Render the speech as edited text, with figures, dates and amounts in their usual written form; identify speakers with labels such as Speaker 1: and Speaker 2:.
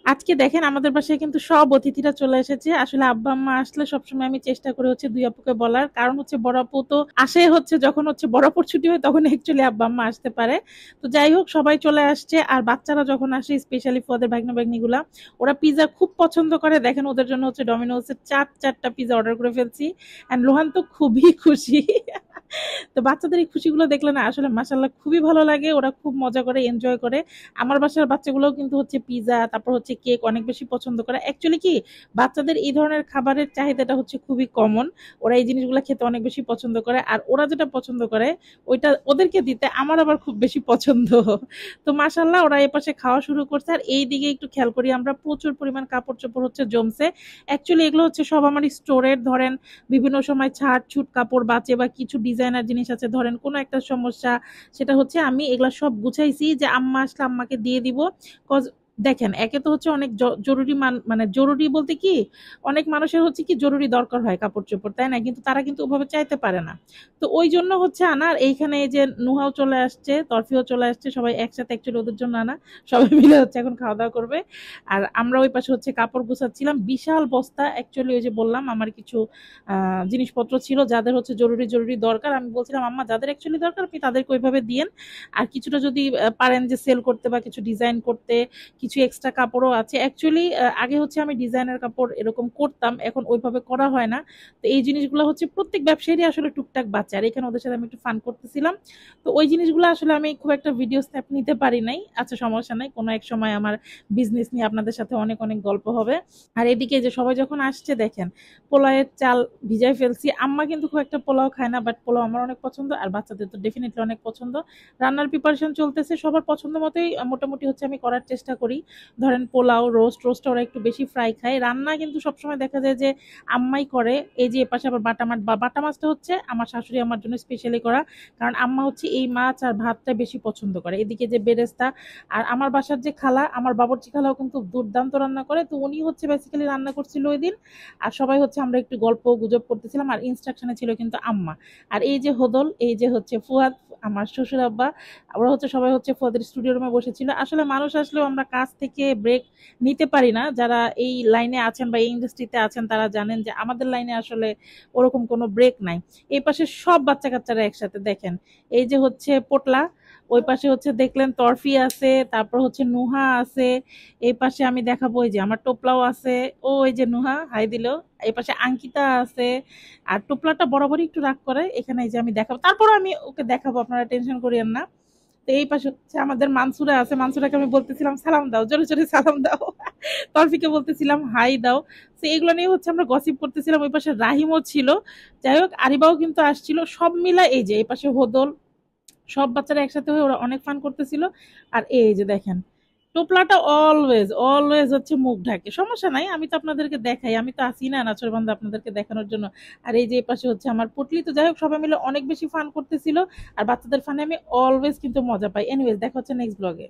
Speaker 1: আজকে দেখেন আমাদের বাসায় কিন্তু সব অতিথিরা চলে এসেছে। আসলে আব্বা আম্মা আসলে সবসময় আমি চেষ্টা করি হচ্ছে ২ আপুকে বলার। কারণ হচ্ছে বড় আপু তো আসে হচ্ছে যখন হচ্ছে বড় আপুর ছুটি হয় তখন অ্যাকচুয়ালি আব্বা আম্মা আসতে পারে। তো যাই হোক সবাই চলে আসছে আর বাচ্চারা যখন আসে স্পেশালি ওদের ভাগ্না-ভাগ্নিগুলা ওরা পিজ্জা খুব পছন্দ করে। দেখেন ওদের জন্য হচ্ছে ডমিনোজের ৪ টা পিজ্জা অর্ডার করে ফেলছি। অ্যান্ড রোহান তো খুবই খুশি। তো বাচ্চাদের এই খুশিগুলো দেখলে না আসলে মাশাআল্লাহ খুবই ভালো লাগে। ওরা খুব মজা করে, এনজয় করে। আমার বাসার বাচ্চাগুলোও কিন্তু হচ্ছে পিজ্জা, তারপর হচ্ছে কেক অনেক বেশি পছন্দ করে। অ্যাকচুয়ালি কি বাচ্চাদের এই ধরনের খাবারের চাহিদাটা হচ্ছে খুবই কমন। ওরা এই জিনিসগুলো খেতে অনেক বেশি পছন্দ করে। আর ওরা যেটা পছন্দ করে ওইটা ওদেরকে দিতে আমার আবার খুব বেশি পছন্দ। তো মাশাআল্লাহ ওরা এপাশে খাওয়া শুরু করছে। আর এই দিকে একটু খেয়াল করি আমরা প্রচুর পরিমাণ কাপড়-চোপড় হচ্ছে জমছে। অ্যাকচুয়ালি এগুলো হচ্ছে সব আমার স্টোরের ধরেন বিভিন্ন সময় ছাট-ছুট কাপড় বাঁচে বা কিছু ডিজাইনার জিনিস আছে ধরেন কোনো একটা সমস্যা সেটা হচ্ছে আমি এগুলা সব গুছাইছি যে আম্মা আসলে আম্মাকে দিয়ে দিব। কজ দেখেন একে তো হচ্ছে অনেক জরুরি মানে জরুরি বলতে কি অনেক মানুষের হচ্ছে কি জরুরি দরকার হয় কাপড়-চোপড়, তাই না? কিন্তু তারা কিন্তু ওভাবে চাইতে পারে না। তো ওইজন্য হচ্ছে আনা আর এইখানে এই যে নুহাও চলে আসছে, তরফিও চলে আসছে। সবাই একসাথে অ্যাকচুয়ালি ওদের জন্য আনা। সবাই মিলে হচ্ছে এখন খাওয়া-দাওয়া করবে। আর আমরা ওই পাশে হচ্ছে কাপড় গুছাচ্ছিলাম। বিশাল বস্তা অ্যাকচুয়ালি ওই যে বললাম আমার কিছু জিনিসপত্র ছিল যাদের হচ্ছে জরুরি দরকার। আমি বলছিলাম আম্মা যাদের অ্যাকচুয়ালি দরকার আপনি তাদেরকে ওইভাবে দিয়েন। আর কিছুটা যদি পারেন যে সেল করতে বা কিছু ডিজাইন করতে, কিছু এক্সট্রা কাপড়ও আছে। অ্যাকচুয়ালি আগে হচ্ছে আমি ডিজাইনের কাপড় এরকম করতাম, এখন ওইভাবে করা হয় না। তো এই জিনিসগুলো হচ্ছে প্রত্যেক ব্যবসায়ীরই আসলে টুকটাক বাঁচে। আর এখানে ওদের সাথে আমি একটু ফান করতেছিলাম। তো ওই জিনিসগুলো আসলে আমি খুব একটা ভিডিও স্ন্যাপ নিতে পারি নাই। আচ্ছা সমস্যা নাই। কোনো এক সময় আমার বিজনেস নিয়ে আপনাদের সাথে অনেক অনেক গল্প হবে। আর এদিকে যে সবাই যখন আসছে দেখেন পোলাওয়ের চাল ভিজাই ফেলছি। আম্মা কিন্তু খুব একটা পোলাও খায় না, বাট পোলাও আমার অনেক পছন্দ আর বাচ্চাদের তো ডেফিনেটলি অনেক পছন্দ। রান্নার প্রিপারেশন চলতেছে, সবার পছন্দ মতোই মোটামুটি হচ্ছে আমি করার চেষ্টা করি। ধরেন পোলাও, রোস্ট ওরা একটু বেশি ফ্রাই খায়। রান্না কিন্তু সবসময় দেখা যায় যে আম্মাই করে। এই যে এপাশে আবার বাটা মাছটা হচ্ছে আমার শাশুড়ি আমার জন্য স্পেশালি করা। কারণ আম্মা হচ্ছে এই মাছ আর ভাতটা বেশি পছন্দ করে। এদিকে যে বেরেস্তা আর আমার বাসার যে খালা, আমার বাবুর্চি খালাও কিন্তু দুর্দান্ত রান্না করে। তো উনি হচ্ছে বেসিক্যালি রান্না করছিল ওইদিন। আর সবাই হচ্ছে আমরা একটু গল্প গুজব করতেছিলাম আর ইনস্ট্রাকশনে ছিল কিন্তু আম্মা। আর এই যে হোদল, এই যে হচ্ছে ফুয়াদ, আমার শ্বশুর আব্বা, ওরা হচ্ছে সবাই হচ্ছে ফুয়াদের স্টুডিও রুমে বসেছিল। আসলে মানুষ আসলেও আমরা কাজ থেকে ব্রেক নিতে পারি না। যারা এই লাইনে আছেন বা এই ইন্ডাস্ট্রিতে আছেন তারা জানেন যে আমাদের লাইনে আসলে ওরকম কোনো ব্রেক নাই। এই পাশে সব বাচ্চা কাচ্চারা একসাথে দেখেন। এই যে হচ্ছে পোটলা, ওই পাশে হচ্ছে দেখলেন তরফি আছে, তারপর হচ্ছে নুহা আছে, এই পাশে আমি দেখাবো এই যে আমার টোপলাও আছে। ও এই যে নুহা হাই দিল। এই পাশে আঙ্কিতা আছে। আর টোপলাটা বরাবরই একটু রাগ করে, এখানে এই যে আমি দেখাবো, তারপর আমি ওকে দেখাবো, আপনারা টেনশন করিয়েন না। তো এই পাশে হচ্ছে আমাদের মানসুরা আছে, মানসুরাকে আমি বলতেছিলাম সালাম দাও, জোরে জোরে সালাম দাও। তরফিকে বলতেছিলাম হাই দাও। তো এগুলো নিয়ে হচ্ছে আমরা গসিপ করতেছিলাম। ওই পাশে রাহিমও ছিল। যাই হোক আরিবাও কিন্তু আসছিল। সব মিলা এই যে এই পাশে হোদল, সব বাচ্চারা একসাথে হয়ে ওরা অনেক ফান করতেছিল। আর এই যে দেখেন টোপলাটা অলওয়েজ অলওয়েজ হচ্ছে মুখ ঢাকে, সমস্যা নাই, আমি তো আপনাদেরকে দেখাই, আমি তো আসি না নাচরবান্ধা আপনাদেরকে দেখানোর জন্য। আর এই যে এই পাশে হচ্ছে আমার পুটলি। তো যাই হোক সবাই মিলে অনেক বেশি ফান করতেছিল। আর বাচ্চাদের ফানে আমি অলওয়েজ কিন্তু মজা পাই। এনিওয়েজ দেখা হচ্ছে নেক্সট ব্লগে।